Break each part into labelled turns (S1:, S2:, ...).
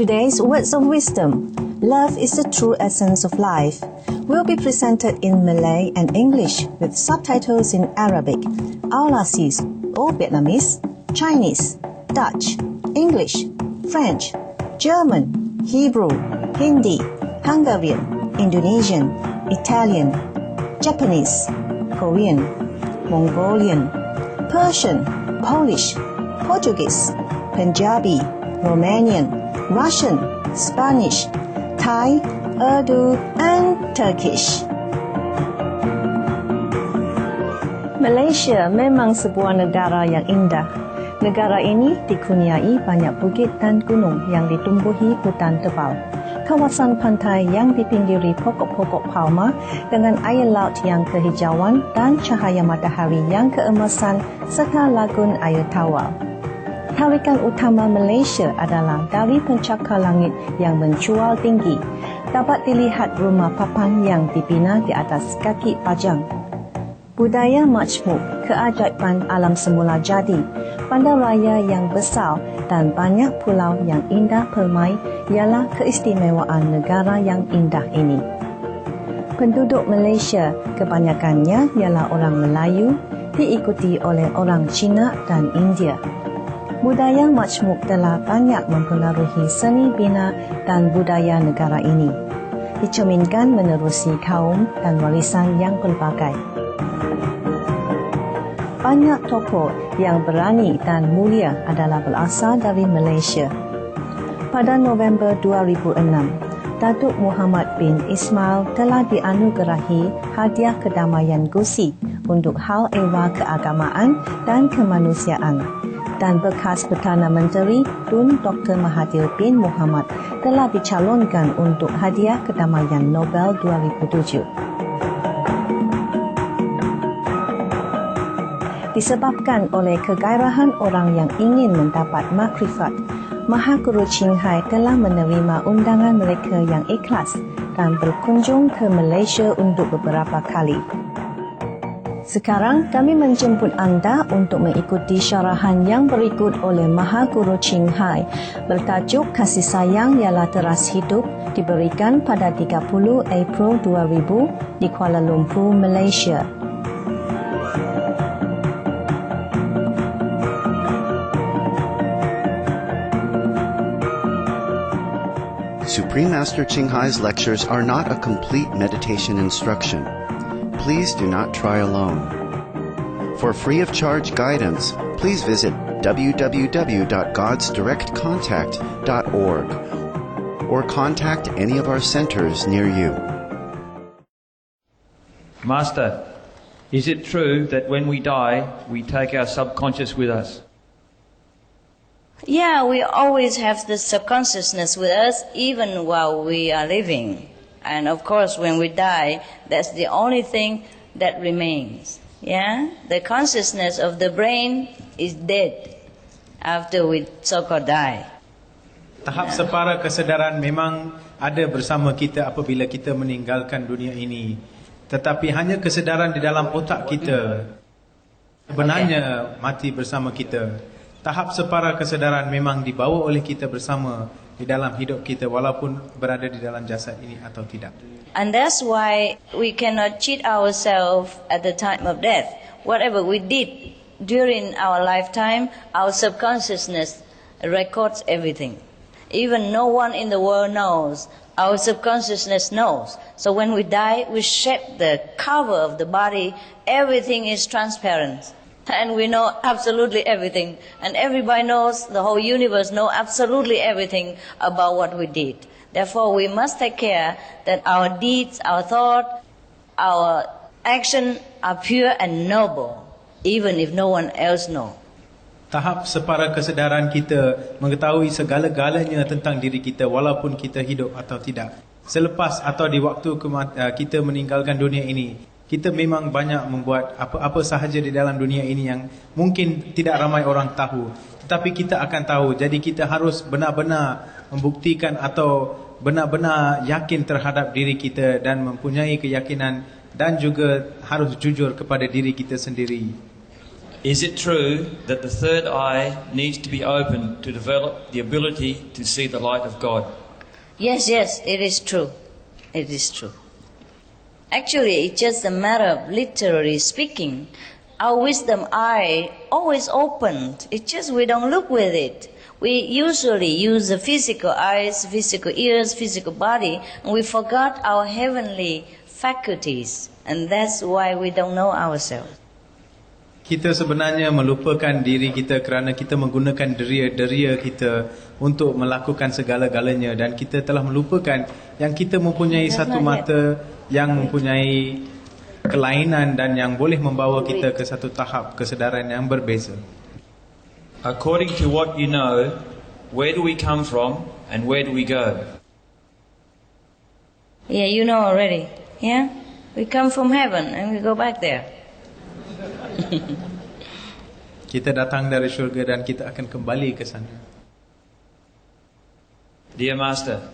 S1: Today's words of wisdom. Love is the true essence of life. Will be presented in Malay and English with subtitles in Arabic, Aussies or Vietnamese, Chinese, Dutch, English, French, German, Hebrew, Hindi, Hungarian, Indonesian, Italian, Japanese, Korean, Mongolian, Persian, Polish, Portuguese, Punjabi, Romanian, Russian, Spanish, Thai, Urdu, and Turkish. Malaysia memang sebuah negara yang indah. Negara ini dikurniai banyak bukit dan gunung yang ditumbuhi hutan tebal. Kawasan pantai yang dipinggiri pokok-pokok palma dengan air laut yang kehijauan dan cahaya matahari yang keemasan serta lagun air tawar. Tarikan utama Malaysia adalah dari pencakar langit yang mencual tinggi. Dapat dilihat rumah papan yang dibina di atas kaki pajang. Budaya majmuk, keajaiban alam semula jadi, bandaraya yang besar dan banyak pulau yang indah permai ialah keistimewaan negara yang indah ini. Penduduk Malaysia kebanyakannya ialah orang Melayu, diikuti oleh orang Cina dan India. Budaya majmuk telah banyak mempengaruhi seni bina dan budaya negara ini, dicerminkan menerusi kaum dan warisan yang pelbagai. Banyak tokoh yang berani dan mulia adalah berasal dari Malaysia. Pada November 2006, Datuk Muhammad bin Ismail telah dianugerahi hadiah kedamaian Gusi untuk hal ehwal keagamaan dan kemanusiaan. Dan bekas Perdana Menteri Tun Dr. Mahathir bin Mohamad telah dicalonkan untuk hadiah kedamaian Nobel 2007. Disebabkan oleh kegairahan orang yang ingin mendapat makrifat, Mahaguru Qinghai telah menerima undangan mereka yang ikhlas dan berkunjung ke Malaysia untuk beberapa kali. Sekarang kami menjemput anda untuk mengikuti syarahan yang berikut oleh Mahaguru Qinghai bertajuk Kasih Sayang Ialah Teras Hidup, diberikan pada 30 April 2000 di Kuala Lumpur, Malaysia.
S2: Supreme Master Qinghai's lectures are not a complete meditation instruction. Please do not try alone. For free of charge guidance, please visit www.godsdirectcontact.org or contact any of our centers near you.
S3: Master, is it true that when we die, we take our subconscious with us?
S4: Yeah, we always have the subconsciousness with us even while we are living. And of course, when we die, that's the only thing that remains. Yeah? The consciousness of the brain is dead after we so-called die.
S5: Tahap separa kesedaran memang ada bersama kita apabila kita meninggalkan dunia ini. Tetapi hanya kesedaran di dalam otak kita sebenarnya mati bersama kita. Tahap separa kesedaran memang dibawa oleh kita bersama di dalam hidup kita walaupun berada di dalam jasad ini atau tidak.
S4: And that's why we cannot cheat ourselves at the time of death. Whatever we did during our lifetime, our subconsciousness records everything. Even no one in the world knows. Our subconsciousness knows. So when we die, we shape the cover of the body. Everything is transparent. And we know absolutely everything. And everybody knows, the whole universe knows absolutely everything about what we did. Therefore, we must take care that our deeds, our thought, our action are pure and noble, even if no one else knows.
S5: Tahap separa kesedaran kita mengetahui segala-galanya tentang diri kita walaupun kita hidup atau tidak. Selepas atau di waktu kita meninggalkan dunia ini, kita memang banyak membuat apa-apa sahaja di dalam dunia ini yang mungkin tidak ramai orang tahu. Tetapi kita akan tahu. Jadi kita harus benar-benar membuktikan atau benar-benar yakin terhadap diri kita dan mempunyai keyakinan dan juga harus jujur kepada diri kita sendiri.
S3: Is it true that the third eye needs to be opened to develop the ability to see the light of God?
S4: Yes, it is true. It is true. Actually, it's just a matter of literally speaking. Our wisdom eye always opened. It's just we don't look with it. We usually use the physical eyes, physical ears, physical body, and we forgot our heavenly faculties. And that's why we don't know ourselves.
S5: Kita sebenarnya melupakan diri kita kerana kita menggunakan deria-deria kita untuk melakukan segala-galanya, dan kita telah melupakan yang kita mempunyai satu mata yang mempunyai kelainan dan yang boleh membawa kita ke satu tahap kesedaran yang berbeza.
S3: According to what you know, where do we come from and where do we go?
S4: Yeah, you know already. Yeah? We come from heaven and we go back there.
S5: Kita datang dari syurga dan kita akan kembali ke sana.
S3: Dear Master,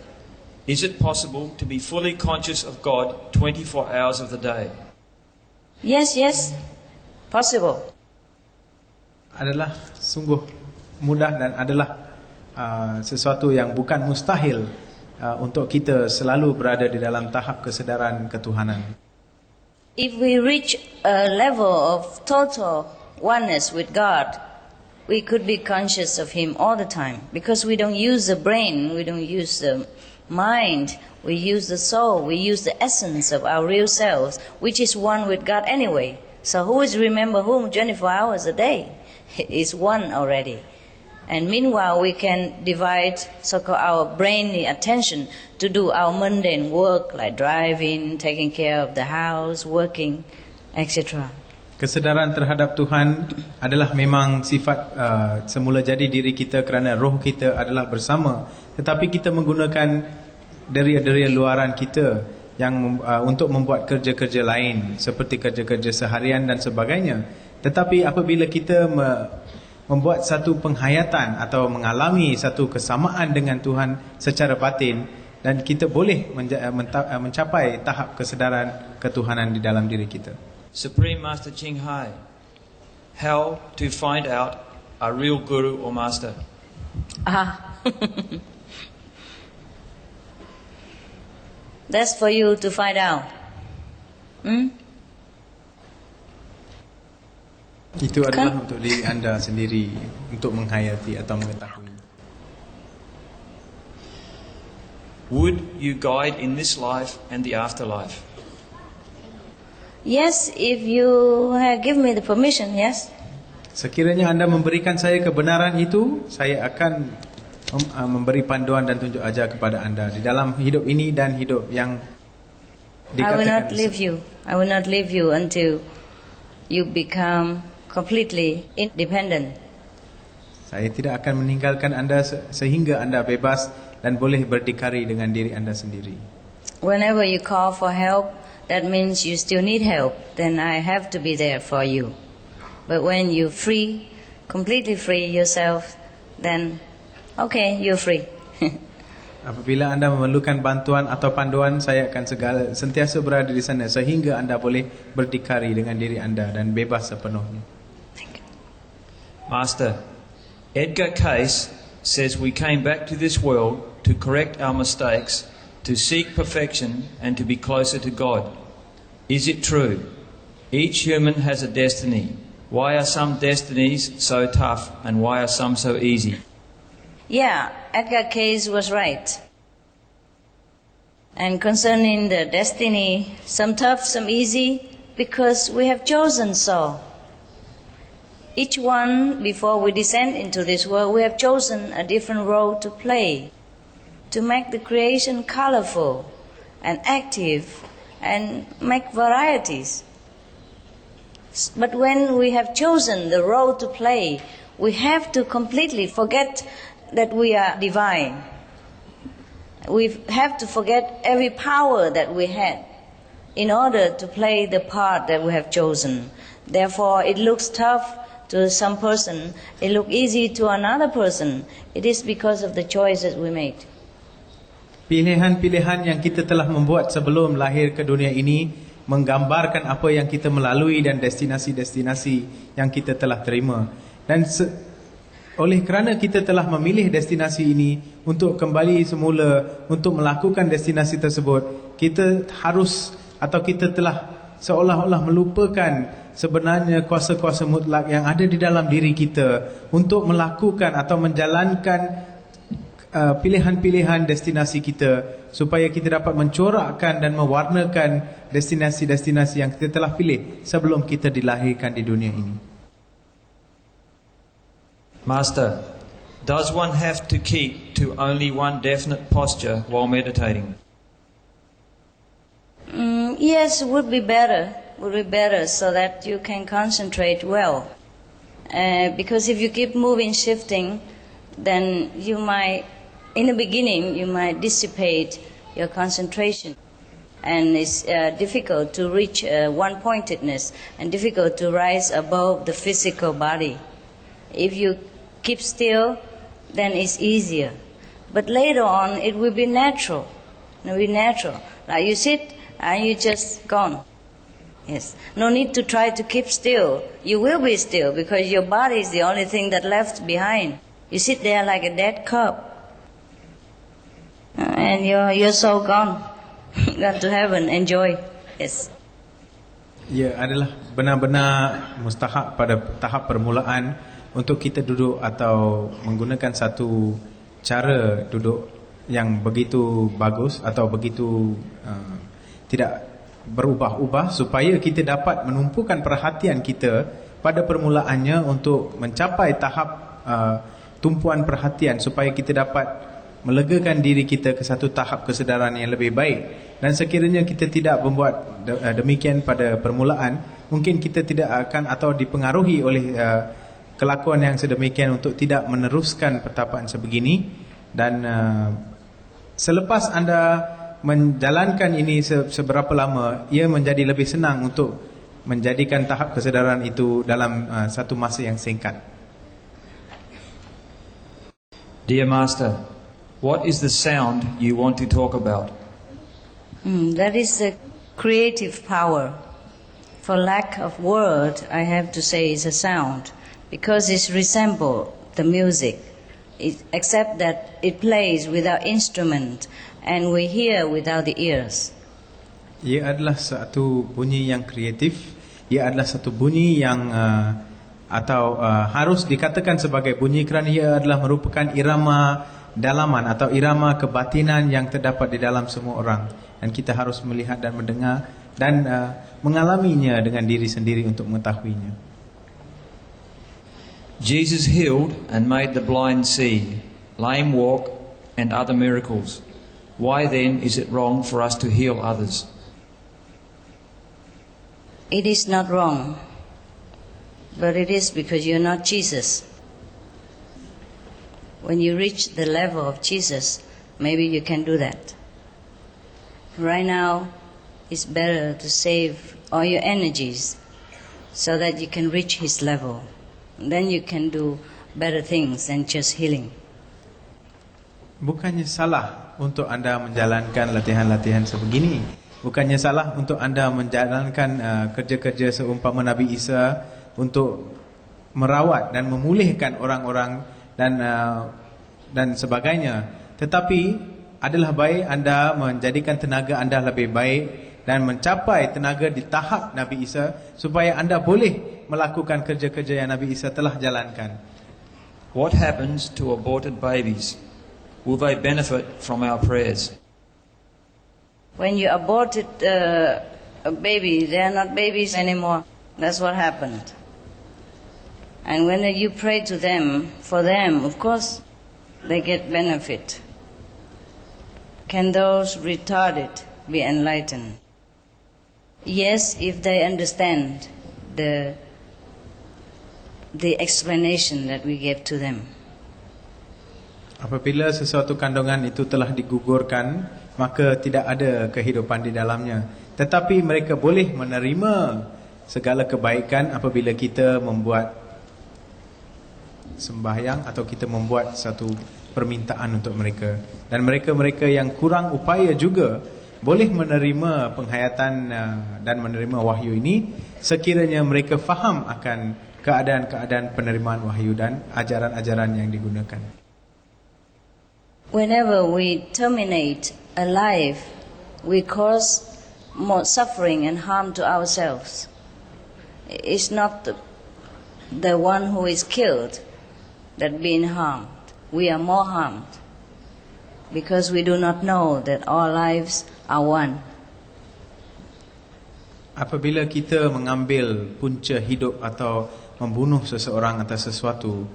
S3: is it possible to be fully conscious of God 24 hours of the day?
S4: Yes, possible.
S5: Adalah sungguh mudah dan adalah sesuatu yang bukan mustahil untuk kita selalu berada di dalam tahap kesedaran ketuhanan.
S4: If we reach a level of total oneness with God, we could be conscious of Him all the time, because we don't use the brain, we don't use the mind, we use the soul, we use the essence of our real selves, which is one with God anyway. So who is remember whom 24 hours a day? It's one already. And meanwhile, we can divide so-called our brainy attention to do our mundane work like driving, taking care of the house, working, etc.
S5: Kesedaran terhadap Tuhan adalah memang sifat semula jadi diri kita kerana roh kita adalah bersama. Tetapi kita menggunakan deria-deria luaran kita yang untuk membuat kerja-kerja lain seperti kerja-kerja seharian dan sebagainya. Tetapi apabila kita membuat satu penghayatan atau mengalami satu kesamaan dengan Tuhan secara batin, dan kita boleh mencapai tahap kesedaran ketuhanan di dalam diri kita.
S3: Supreme Master Ching Hai, how to find out a real guru or master?
S4: That's for you to find out.
S5: Itu adalah untuk diri anda sendiri, untuk menghayati atau mengetahui.
S3: Would you guide in this life and the afterlife?
S4: Yes, if you give me the permission, yes.
S5: Sekiranya anda memberikan saya kebenaran itu, saya akan memberi panduan dan tunjuk ajar kepada anda di dalam hidup ini dan hidup yang
S4: I will not leave you. I will not leave you until you become completely independent.
S5: Saya tidak akan meninggalkan anda sehingga anda bebas dan boleh berdikari dengan diri anda sendiri.
S4: Whenever you call for help, that means you still need help. Then I have to be there for you. But when you free, completely free yourself, then okay, you're free.
S5: Apabila anda memerlukan bantuan atau panduan, saya akan sentiasa berada di sana sehingga anda boleh berdikari dengan diri anda dan bebas sepenuhnya.
S3: Master, Edgar Cayce says we came back to this world to correct our mistakes, to seek perfection and to be closer to God. Is it true? Each human has a destiny. Why are some destinies so tough and why are some so easy?
S4: Yeah, Edgar Cayce was right. And concerning the destiny, some tough, some easy, because we have chosen so. Each one, before we descend into this world, we have chosen a different role to play, to make the creation colorful and active and make varieties. But when we have chosen the role to play, we have to completely forget that we are divine. We have to forget every power that we had in order to play the part that we have chosen. Therefore, it looks tough to some person, it looks easy to another person. It is because of the choices we made.
S5: Pilihan-pilihan yang kita telah membuat sebelum lahir ke dunia ini menggambarkan apa yang kita melalui dan destinasi-destinasi yang kita telah terima. Dan oleh kerana kita telah memilih destinasi ini untuk kembali semula untuk melakukan destinasi tersebut, kita harus atau kita telah seolah-olah melupakan sebenarnya kuasa-kuasa mutlak yang ada di dalam diri kita untuk melakukan atau menjalankan pilihan-pilihan destinasi kita, supaya kita dapat mencorakkan dan mewarnakan destinasi-destinasi yang kita telah pilih sebelum kita dilahirkan di dunia ini.
S3: Master, does one have to keep to only one definite posture while meditating?
S4: Yes, would be better so that you can concentrate well. Because if you keep moving, shifting, then you might, in the beginning, you might dissipate your concentration. And it's difficult to reach one-pointedness and difficult to rise above the physical body. If you keep still, then it's easier. But later on, it will be natural. It will be natural. Like you sit and you just gone. Yes. No need to try to keep still. You will be still because your body is the only thing that left behind. You sit there like a dead corpse. And your soul gone. Gone to heaven. Enjoy. Yes.
S5: Ia adalah benar-benar mustahak pada tahap permulaan untuk kita duduk atau menggunakan satu cara duduk yang begitu bagus atau begitu tidak berubah-ubah, supaya kita dapat menumpukan perhatian kita pada permulaannya untuk mencapai tahap tumpuan perhatian, supaya kita dapat melegakan diri kita ke satu tahap kesedaran yang lebih baik. Dan sekiranya kita tidak membuat demikian pada permulaan, mungkin kita tidak akan atau dipengaruhi oleh kelakuan yang sedemikian untuk tidak meneruskan pertapaan sebegini. Dan selepas anda menjalankan ini seberapa lama, ia menjadi lebih senang untuk menjadikan tahap kesedaran itu dalam satu masa yang singkat.
S3: Dear Master, what is the sound you want to talk about?
S4: That is the creative power. For lack of word, I have to say it's a sound, because it resembles the music, except that it plays without instrument and we hear without the ears.
S5: Ia adalah satu bunyi yang kreatif. Ia adalah satu bunyi yang harus dikatakan sebagai bunyi kerana ia adalah merupakan irama dalaman atau irama kebatinan yang terdapat di dalam semua orang, dan kita harus melihat dan mendengar dan mengalaminya dengan diri sendiri untuk mengetahuinya.
S3: Jesus healed and made the blind see, lame walk, and other miracles. Why then is it wrong for us to heal others?
S4: It is not wrong, but it is because you're not Jesus. When you reach the level of Jesus, maybe you can do that. Right now, it's better to save all your energies so that you can reach His level. Then you can do better things than just healing.
S5: Bukannya salah untuk anda menjalankan latihan-latihan sebegini. Bukannya salah untuk anda menjalankan kerja-kerja seumpama Nabi Isa untuk merawat dan memulihkan orang-orang dan sebagainya. Tetapi adalah baik anda menjadikan tenaga anda lebih baik dan mencapai tenaga di tahap Nabi Isa, supaya anda boleh melakukan kerja-kerja yang Nabi Isa telah jalankan.
S3: What happens to aborted babies? Will they benefit from our prayers?
S4: When you aborted a baby, they are not babies anymore. That's what happened. And when you pray to them, for them, of course, they get benefit. Can those retarded be enlightened? Yes, if they understand the explanation that we gave to them.
S5: Apabila sesuatu kandungan itu telah digugurkan, maka tidak ada kehidupan di dalamnya. Tetapi mereka boleh menerima segala kebaikan apabila kita membuat sembahyang atau kita membuat satu permintaan untuk mereka. Dan mereka-mereka yang kurang upaya juga boleh menerima penghayatan dan menerima wahyu ini sekiranya mereka faham akan keadaan-keadaan penerimaan wahyu dan ajaran-ajaran yang digunakan.
S4: Whenever we terminate a life, we cause more suffering and harm to ourselves. It's not the one who is killed that being harmed. We are more harmed because we do not know that all lives are one.
S5: Apabila kita mengambil punca hidup atau membunuh seseorang atau sesuatu,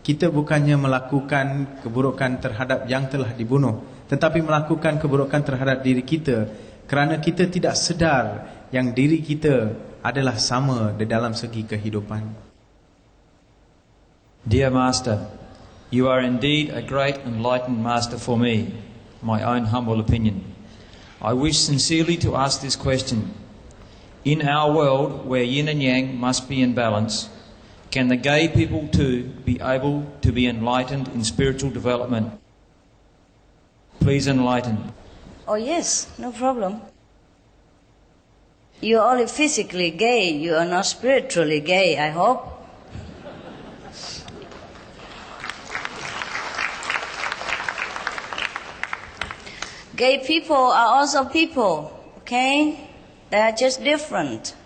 S5: kita bukannya melakukan keburukan terhadap yang telah dibunuh, tetapi melakukan keburukan terhadap diri kita kerana kita tidak sedar yang diri kita adalah sama di dalam segi kehidupan.
S3: Dear Master, you are indeed a great enlightened Master for me, my own humble opinion. I wish sincerely to ask this question. In our world where yin and yang must be in balance, can the gay people too be able to be enlightened in spiritual development? Please enlighten.
S4: Oh yes, no problem. You are only physically gay, you are not spiritually gay, I hope. Gay people are also people, okay? They are just different.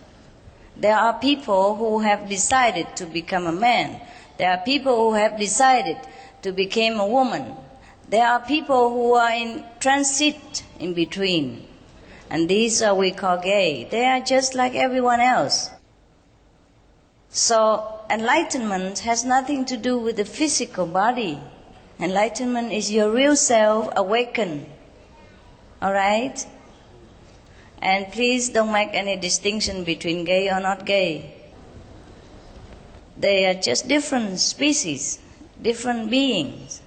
S4: There are people who have decided to become a man. There are people who have decided to become a woman. There are people who are in transit in between. And these are we call gay. They are just like everyone else. So enlightenment has nothing to do with the physical body. Enlightenment is your real self awakened. Alright? And please don't make any distinction between gay or not gay. They are just different species, different beings,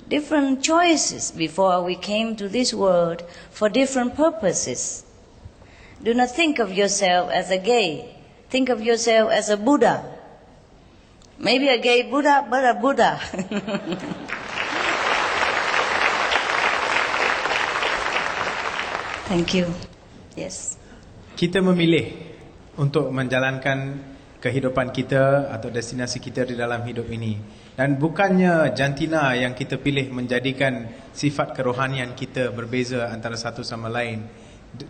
S4: different choices before we came to this world for different purposes. Do not think of yourself as a gay. Think of yourself as a Buddha. Maybe a gay Buddha, but a Buddha. Thank you. Yes.
S5: Kita memilih untuk menjalankan kehidupan kita atau destinasi kita di dalam hidup ini. Dan bukannya jantina yang kita pilih menjadikan sifat kerohanian kita berbeza antara satu sama lain.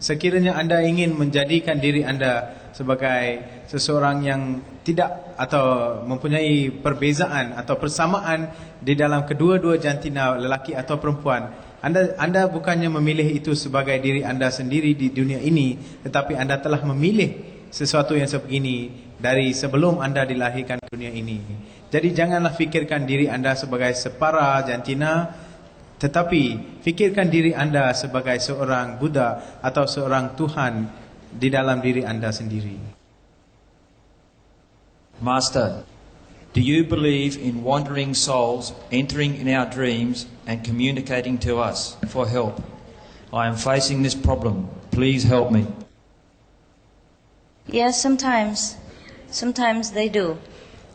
S5: Sekiranya anda ingin menjadikan diri anda sebagai seseorang yang tidak atau mempunyai perbezaan atau persamaan di dalam kedua-dua jantina lelaki atau perempuan, anda bukannya memilih itu sebagai diri anda sendiri di dunia ini, tetapi anda telah memilih sesuatu yang sebegini dari sebelum anda dilahirkan ke dunia ini. Jadi janganlah fikirkan diri anda sebagai separa jantina, tetapi fikirkan diri anda sebagai seorang Buddha atau seorang Tuhan di dalam diri anda sendiri.
S3: Master, do you believe in wandering souls entering in our dreams and communicating to us for help? I am facing this problem. Please help me.
S4: Yes, sometimes. Sometimes they do.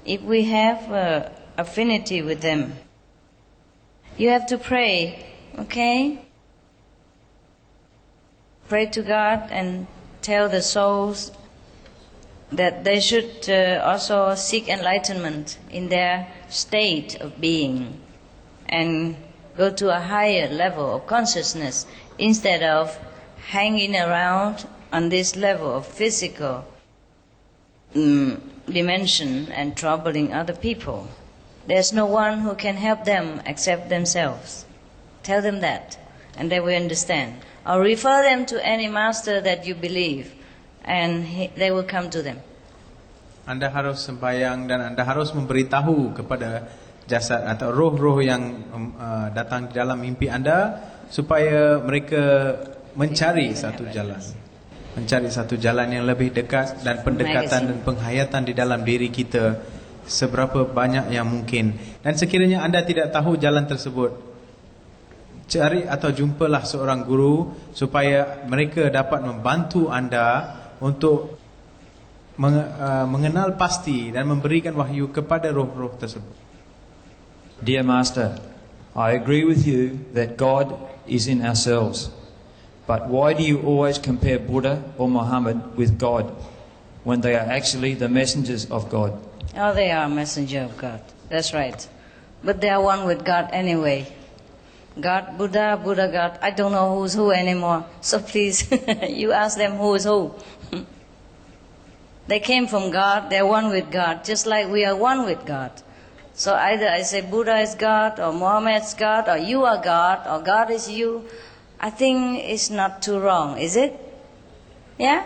S4: If we have affinity with them. You have to pray, okay? Pray to God and tell the souls that they should also seek enlightenment in their state of being and go to a higher level of consciousness instead of hanging around on this level of physical dimension and troubling other people. There's no one who can help them except themselves. Tell them that and they will understand. Or refer them to any master that you believe and they will come to them.
S5: Anda harus sembahyang dan anda harus memberitahu kepada jasad atau roh-roh yang datang di dalam mimpi anda supaya mereka mencari satu jalan yang lebih dekat dan pendekatan dan penghayatan di dalam diri kita seberapa banyak yang mungkin. Dan sekiranya anda tidak tahu jalan tersebut, cari atau jumpalah seorang guru supaya mereka dapat membantu anda untuk mengenal pasti dan memberikan wahyu kepada roh-roh tersebut.
S3: Dear Master, I agree with you that God is in ourselves. But why do you always compare Buddha or Muhammad with God when they are actually the messengers of God?
S4: Oh, they are a messenger of God. That's right. But they are one with God anyway. God, Buddha, Buddha, God. I don't know who's who anymore. So please, you ask them who is who. They came from God. They're one with God, just like we are one with God. So either I say Buddha is God, or Muhammad is God, or you are God, or God is you. I think it's not too wrong, is it? Yeah?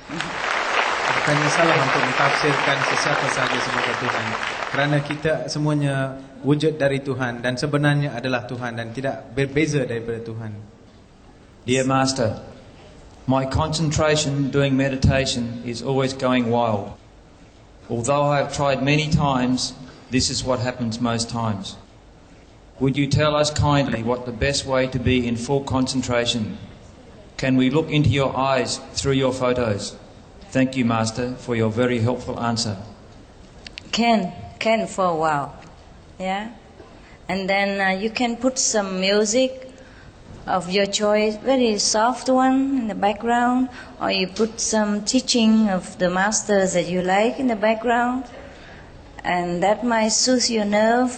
S5: Bukannya salah untuk mentafsirkan sesiapa sahaja sebagai Tuhan, kerana kita semuanya wujud dari Tuhan dan sebenarnya adalah Tuhan dan tidak berbeza daripada Tuhan.
S3: Dear Master, my concentration doing meditation is always going wild. Although I have tried many times, this is what happens most times. Would you tell us kindly what the best way to be in full concentration? Can we look into your eyes through your photos? Thank you, Master, for your very helpful answer.
S4: Can for a while. Yeah? And then you can put some music of your choice, very soft one in the background, or you put some teaching of the masters that you like in the background, and that might soothe your nerve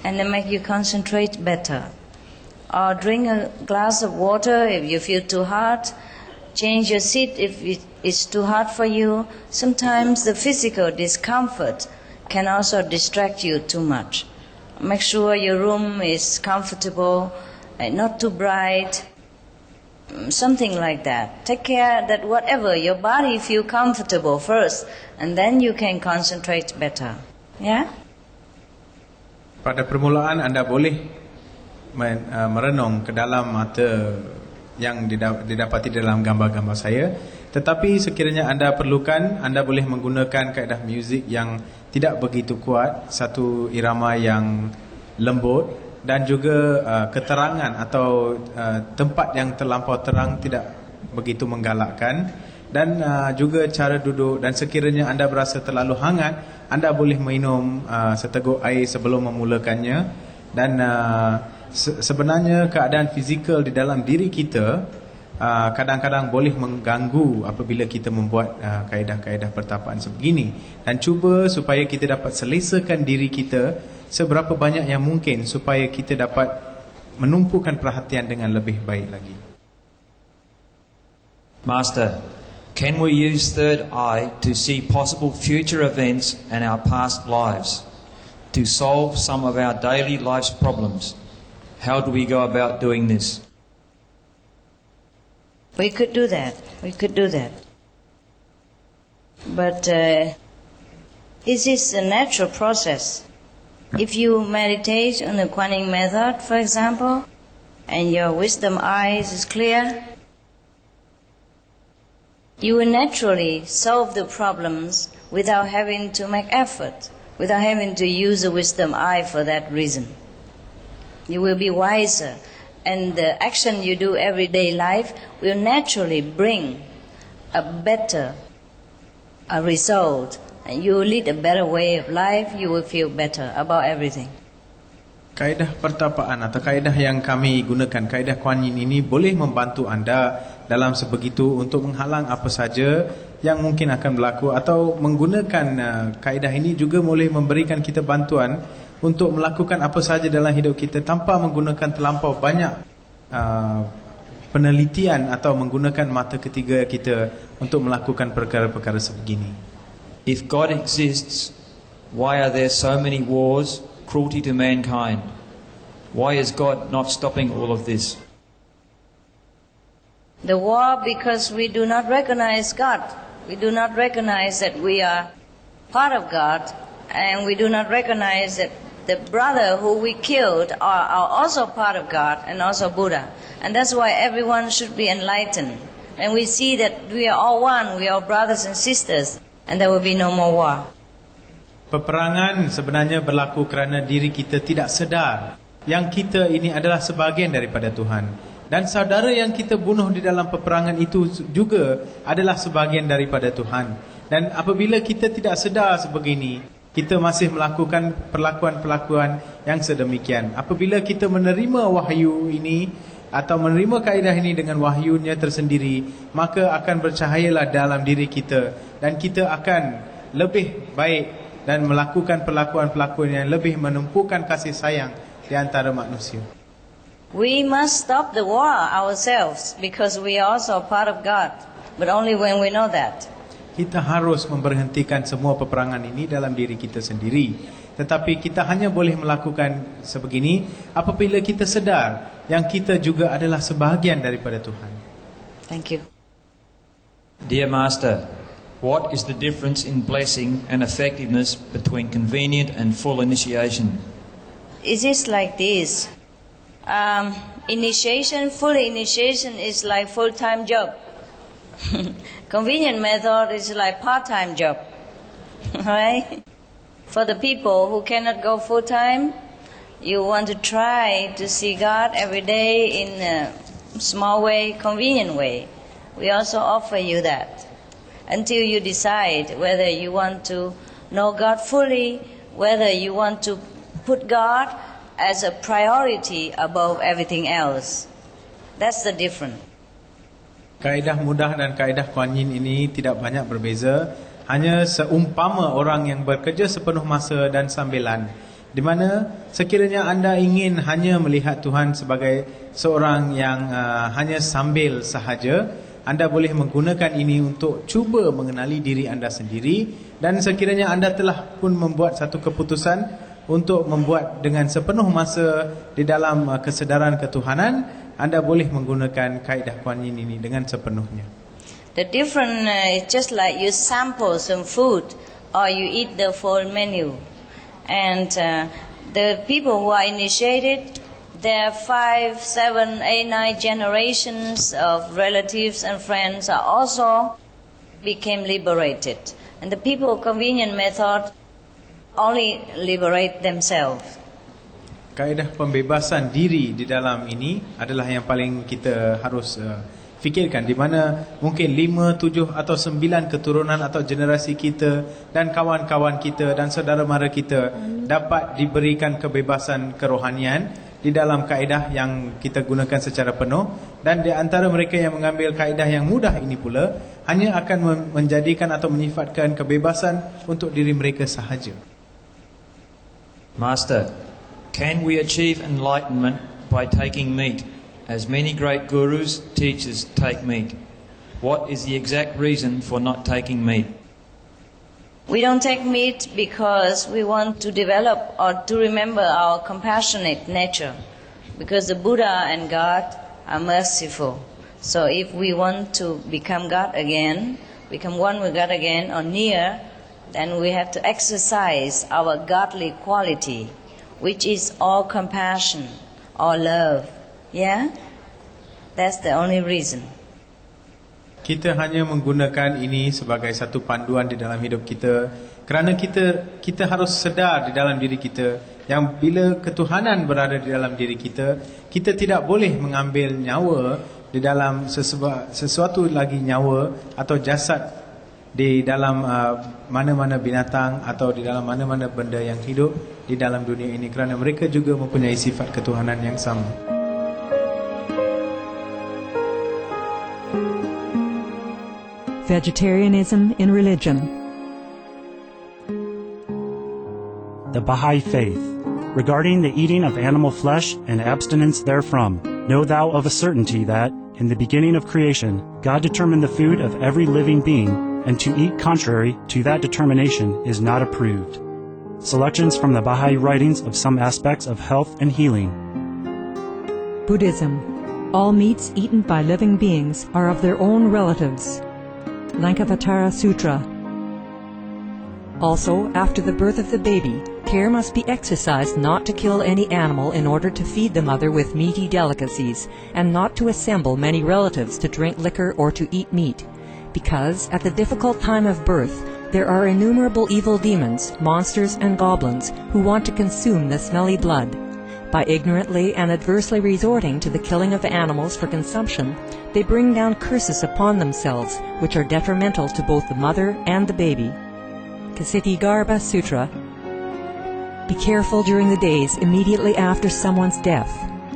S4: and then make you concentrate better. Or drink a glass of water if you feel too hot. Change your seat if it's too hot for you. Sometimes the physical discomfort can also distract you too much. Make sure your room is comfortable and not too bright, something like that. Take care that whatever, your body feel comfortable first, and then you can concentrate better. Yeah?
S5: Pada permulaan anda boleh merenung ke dalam mata yang didapati dalam gambar-gambar saya. Tetapi sekiranya anda perlukan, anda boleh menggunakan kaedah muzik yang tidak begitu kuat, satu irama yang lembut, dan juga keterangan atau tempat yang terlampau terang tidak begitu menggalakkan, dan juga cara duduk. Dan sekiranya anda berasa terlalu hangat, anda boleh minum seteguk air sebelum memulakannya. Dan sebenarnya keadaan fizikal di dalam diri kita kadang-kadang boleh mengganggu apabila kita membuat kaedah-kaedah pertapaan sebegini. Dan cuba supaya kita dapat selesakan diri kita seberapa banyak yang mungkin supaya kita dapat menumpukan perhatian dengan lebih baik lagi.
S3: Master, can we use third eye to see possible future events and our past lives to solve some of our daily life's problems? How do we go about doing this?
S4: We could do that. But this is a natural process. If you meditate on the Kuan Yin method, for example, and your wisdom eyes is clear, you will naturally solve the problems without having to make effort, without having to use a wisdom eye for that reason. You will be wiser, and the action you do everyday life will naturally bring a better result. And you will lead a better way of life, you will feel better about everything.
S5: Kaedah pertapaan atau kaedah yang kami gunakan, kaedah Kuan Yin ini boleh membantu anda dalam sebegitu untuk menghalang apa saja yang mungkin akan berlaku, atau menggunakan kaedah ini juga boleh memberikan kita bantuan untuk melakukan apa saja dalam hidup kita tanpa menggunakan terlampau banyak penelitian atau menggunakan mata ketiga kita untuk melakukan perkara-perkara sebegini.
S3: If God exists, why are there so many wars, cruelty to mankind? Why is God not stopping all of this?
S4: The war, because we do not recognize God. We do not recognize that we are part of God, and we do not recognize that the brother who we killed are also part of God and also Buddha. And that's why everyone should be enlightened. And we see that we are all one, we are brothers and sisters, and there will be no more war.
S5: Peperangan sebenarnya berlaku kerana diri kita tidak sedar yang kita ini adalah sebahagian daripada Tuhan. Dan saudara yang kita bunuh di dalam peperangan itu juga adalah sebahagian daripada Tuhan. Dan apabila kita tidak sedar sebegini, kita masih melakukan perlakuan-perlakuan yang sedemikian. Apabila kita menerima wahyu ini atau menerima kaedah ini dengan wahyunya tersendiri, maka akan bercahayalah dalam diri kita dan kita akan lebih baik dan melakukan perlakuan-perlakuan yang lebih menumpukan kasih sayang di antara manusia.
S4: We must stop the war ourselves because we are also part of God, but only when we know that.
S5: Kita harus memberhentikan semua peperangan ini dalam diri kita sendiri. Tetapi kita hanya boleh melakukan sebegini apabila kita sedar yang kita juga adalah sebahagian daripada Tuhan.
S4: Thank you.
S3: Dear Master, what is the difference in blessing and effectiveness between convenient and full initiation?
S4: It is like this. Full initiation is like full-time job. Convenient method is like part-time job. Right? For the people who cannot go full-time, you want to try to see God every day in a small way, convenient way. We also offer you that until you decide whether you want to know God fully, whether you want to put God as a priority above everything else. That's the difference.
S5: Kaedah mudah dan kaedah Kuan Yin ini tidak banyak berbeza, hanya seumpama orang yang bekerja sepenuh masa dan sambilan, di mana sekiranya anda ingin hanya melihat Tuhan sebagai seorang yang hanya sambil sahaja, anda boleh menggunakan ini untuk cuba mengenali diri anda sendiri, dan sekiranya anda telah pun membuat satu keputusan untuk membuat dengan sepenuh masa di dalam kesedaran ketuhanan, anda boleh menggunakan kaedah Kuan Yin ini dengan sepenuhnya.
S4: The difference is just like you sample some food or you eat the full menu. And the people who are initiated, their 5, 7, 8, 9 generations of relatives and friends are also became liberated. And the people of convenient method only liberate themselves.
S5: Kaedah pembebasan diri di dalam ini adalah yang paling kita harus fikirkan, di mana mungkin 5, 7 atau 9 keturunan atau generasi kita dan kawan-kawan kita dan saudara mara kita dapat diberikan kebebasan kerohanian di dalam kaedah yang kita gunakan secara penuh, dan di antara mereka yang mengambil kaedah yang mudah ini pula hanya akan menjadikan atau menyifatkan kebebasan untuk diri mereka sahaja.
S3: Master, can we achieve enlightenment by taking meat, as many great gurus, teachers take meat? What is the exact reason for not taking meat?
S4: We don't take meat because we want to develop or to remember our compassionate nature, because the Buddha and God are merciful. So if we want to become God again, become one with God again or near, then we have to exercise our godly quality, which is all compassion, all love. Yeah? That's the only reason.
S5: Kita hanya menggunakan ini sebagai satu panduan di dalam hidup kita, kerana kita harus sedar di dalam diri kita yang bila ketuhanan berada di dalam diri kita, kita tidak boleh mengambil nyawa di dalam sesuatu lagi nyawa atau jasad di dalam mana-mana binatang atau di dalam mana-mana benda yang hidup di dalam dunia ini, kerana mereka juga mempunyai sifat ketuhanan yang sama.
S6: Vegetarianism in religion.
S7: The Baha'i Faith. Regarding the eating of animal flesh and abstinence therefrom, know thou of a certainty that, in the beginning of creation, God determined the food of every living being, and to eat contrary to that determination is not approved. Selections from the Baha'i writings of some aspects of health and healing.
S6: Buddhism. All meats eaten by living beings are of their own relatives. Lankavatara Sutra. Also, after the birth of the baby, care must be exercised not to kill any animal in order to feed the mother with meaty delicacies, and not to assemble many relatives to drink liquor or to eat meat, because at the difficult time of birth there are innumerable evil demons, monsters and goblins who want to consume the smelly blood. By ignorantly and adversely resorting to the killing of animals for consumption, they bring down curses upon themselves, which are detrimental to both the mother and the baby. Ksitigarbha Sutra. Be careful during the days immediately after someone's death,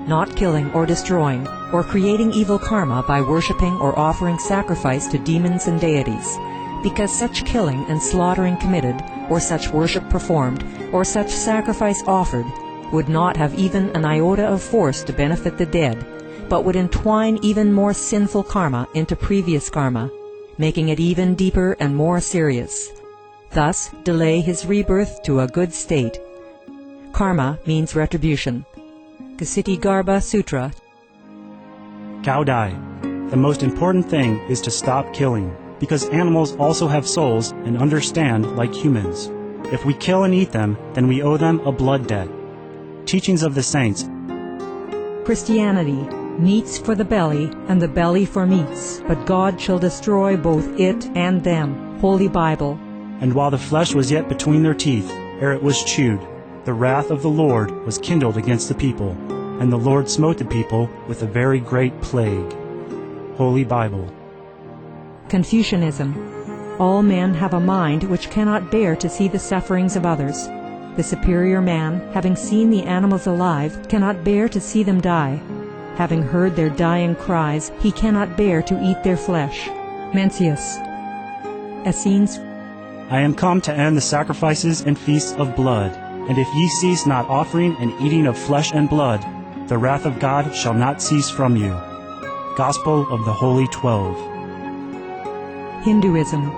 S6: not killing or destroying, or creating evil karma by worshipping or offering sacrifice to demons and deities, because such killing and slaughtering committed, or such worship performed, or such sacrifice offered, would not have even an iota of force to benefit the dead, but would entwine even more sinful karma into previous karma, making it even deeper and more serious. Thus, delay his rebirth to a good state. Karma means retribution. Kasiti Garbha Sutra.
S7: Kaudai. The most important thing is to stop killing, because animals also have souls and understand like humans. If we kill and eat them, then we owe them a blood debt. Teachings of the Saints.
S6: Christianity. Meats for the belly, and the belly for meats, but God shall destroy both it and them. Holy Bible.
S7: And while the flesh was yet between their teeth, ere it was chewed, the wrath of the Lord was kindled against the people, and the Lord smote the people with a very great plague. Holy Bible.
S6: Confucianism. All men have a mind which cannot bear to see the sufferings of others. The superior man, having seen the animals alive, cannot bear to see them die. Having heard their dying cries, he cannot bear to eat their flesh. Mencius. Essenes.
S7: I am come to end the sacrifices and feasts of blood, and if ye cease not offering and eating of flesh and blood, the wrath of God shall not cease from you. Gospel of the Holy 12.
S6: Hinduism.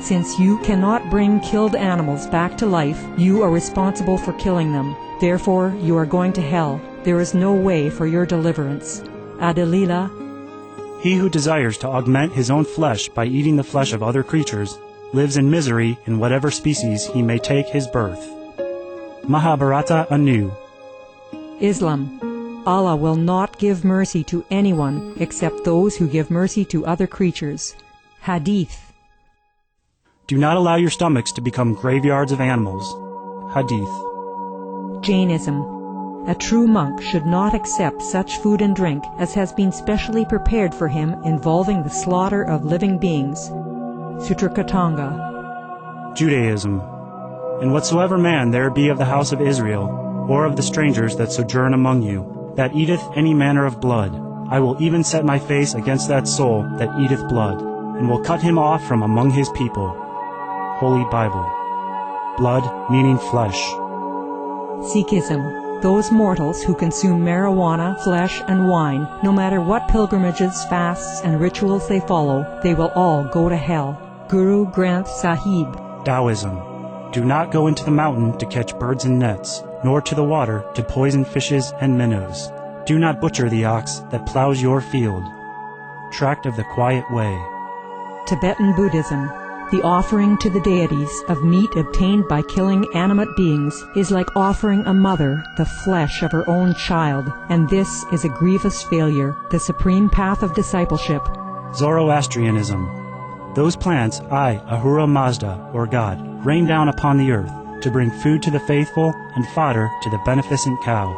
S6: Since you cannot bring killed animals back to life, you are responsible for killing them. Therefore, you are going to hell. There is no way for your deliverance. Adalila.
S7: He who desires to augment his own flesh by eating the flesh of other creatures lives in misery in whatever species he may take his birth. Mahabharata anew.
S6: Islam. Allah will not give mercy to anyone except those who give mercy to other creatures. Hadith.
S7: Do not allow your stomachs to become graveyards of animals. Hadith.
S6: Jainism. A true monk should not accept such food and drink as has been specially prepared for him involving the slaughter of living beings. Sutrakatanga.
S7: Judaism. And whatsoever man there be of the house of Israel, or of the strangers that sojourn among you, that eateth any manner of blood, I will even set my face against that soul that eateth blood, and will cut him off from among his people. Holy Bible. Blood meaning flesh.
S6: Sikhism. Those mortals who consume marijuana, flesh, and wine, no matter what pilgrimages, fasts, and rituals they follow, they will all go to hell. Guru Granth Sahib.
S7: Taoism. Do not go into the mountain to catch birds and nets, nor to the water to poison fishes and minnows. Do not butcher the ox that plows your field. Tract of the Quiet Way.
S6: Tibetan Buddhism. The offering to the deities of meat obtained by killing animate beings is like offering a mother the flesh of her own child, and this is a grievous failure, the supreme path of discipleship.
S7: Zoroastrianism. Those plants I, Ahura Mazda, or God, rain down upon the earth to bring food to the faithful and fodder to the beneficent cow.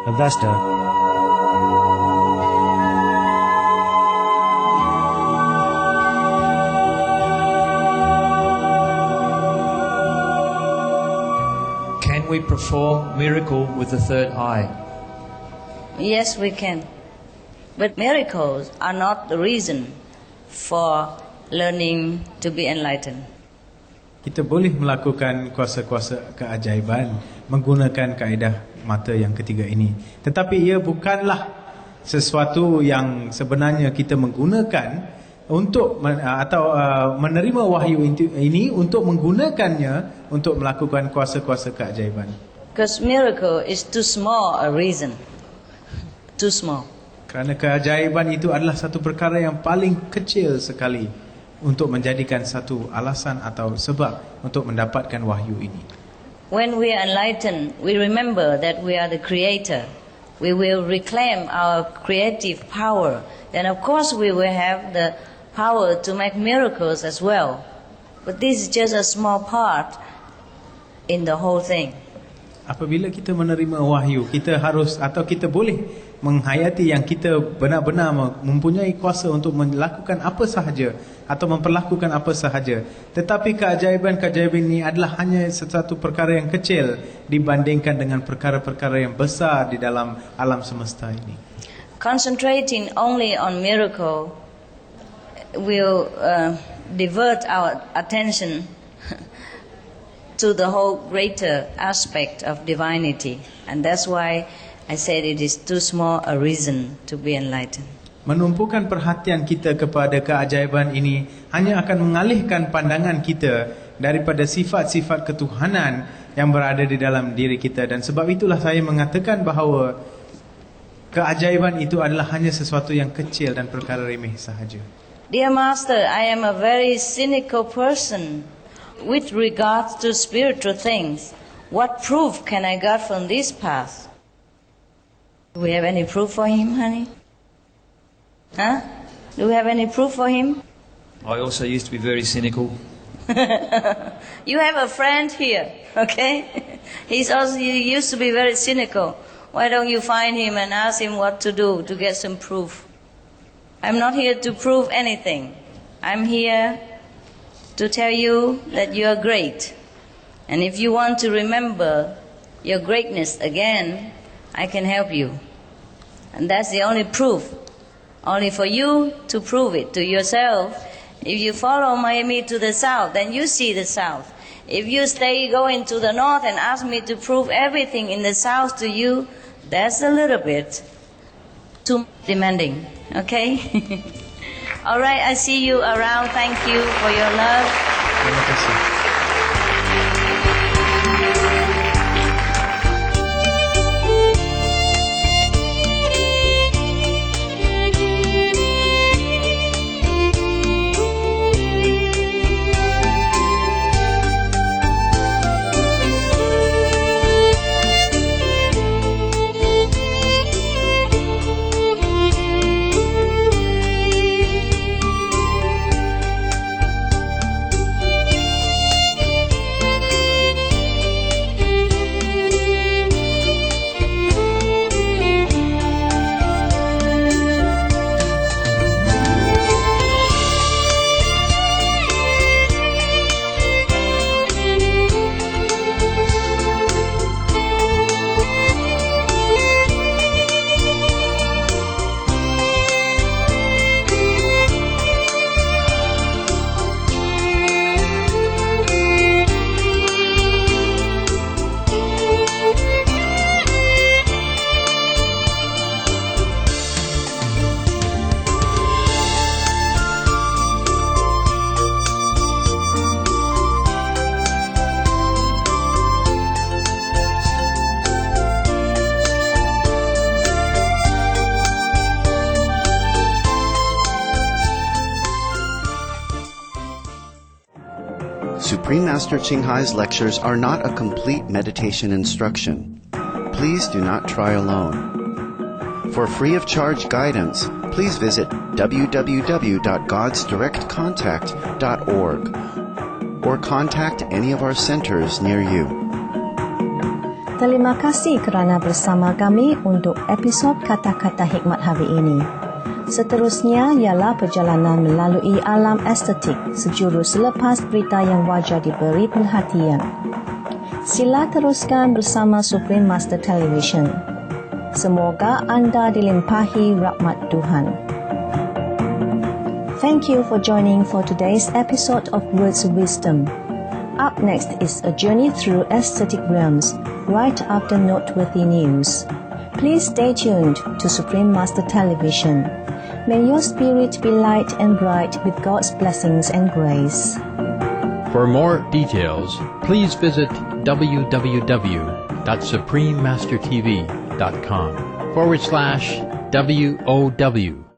S7: Avesta.
S3: Can we perform miracle with the third eye?
S4: Yes, we can. But miracles are not the reason for learning to be enlightened.
S5: Kita boleh melakukan kuasa-kuasa keajaiban menggunakan kaedah mata yang ketiga ini. Tetapi ia bukanlah sesuatu yang sebenarnya kita menggunakan untuk menerima wahyu ini untuk menggunakannya untuk melakukan kuasa-kuasa keajaiban.
S4: Because miracle is too small a reason. Too small.
S5: Kerana keajaiban itu adalah satu perkara yang paling kecil sekali untuk menjadikan satu alasan atau sebab untuk mendapatkan wahyu ini.
S4: When we are enlightened, we remember that we are the creator. We will reclaim our creative power. Then of course we will have the power to make miracles as well. But this is just a small part in the whole thing.
S5: Apabila kita menerima wahyu, kita harus atau kita boleh menghayati yang kita benar-benar mempunyai kuasa untuk melakukan apa sahaja atau memperlakukan apa sahaja. Tetapi keajaiban-keajaiban ini adalah hanya satu perkara yang kecil dibandingkan dengan perkara-perkara yang besar di dalam alam semesta ini.
S4: concentrating only on miracle will divert our attention to the whole greater aspect of divinity. And that's why I said it is too small a reason to be enlightened.
S5: Menumpukan perhatian kita kepada keajaiban ini hanya akan mengalihkan pandangan kita daripada sifat-sifat ketuhanan yang berada di dalam diri kita. Dan sebab itulah saya mengatakan bahawa keajaiban itu adalah hanya sesuatu yang kecil dan perkara remeh sahaja.
S4: Dear Master, I am a very cynical person with regards to spiritual things. What proof can I get from this path? Do we have any proof for him, honey? Huh? Do we have any proof for him?
S3: I also used to be very cynical.
S4: You have a friend here, okay? He used to be very cynical. Why don't you find him and ask him what to do to get some proof? I'm not here to prove anything. I'm here to tell you that you are great. And if you want to remember your greatness again, I can help you. And that's the only proof. Only for you to prove it to yourself. If you follow me to the south, then you see the south. If you stay going to the north and ask me to prove everything in the south to you, that's a little bit too demanding. Okay? All right, I see you around. Thank you for your love.
S5: Terima kasih.
S2: Supreme Master Ching Hai's lectures are not a complete meditation instruction. Please do not try alone. For free of charge guidance, please visit www.godsdirectcontact.org or contact any of our centers near you.
S1: Terima kasih kerana bersama kami untuk episod Kata-Kata Hikmat hari ini. Seterusnya ialah perjalanan melalui alam estetik sejurus selepas berita yang wajar diberi perhatian. Sila teruskan bersama Supreme Master Television. Semoga anda dilimpahi rahmat Tuhan. Thank you for joining for today's episode of Words of Wisdom. Up next is a journey through aesthetic realms, right after noteworthy news. Please stay tuned to Supreme Master Television. May your spirit be light and bright with God's blessings and grace.
S8: For more details, please visit www.suprememastertv.com/WOW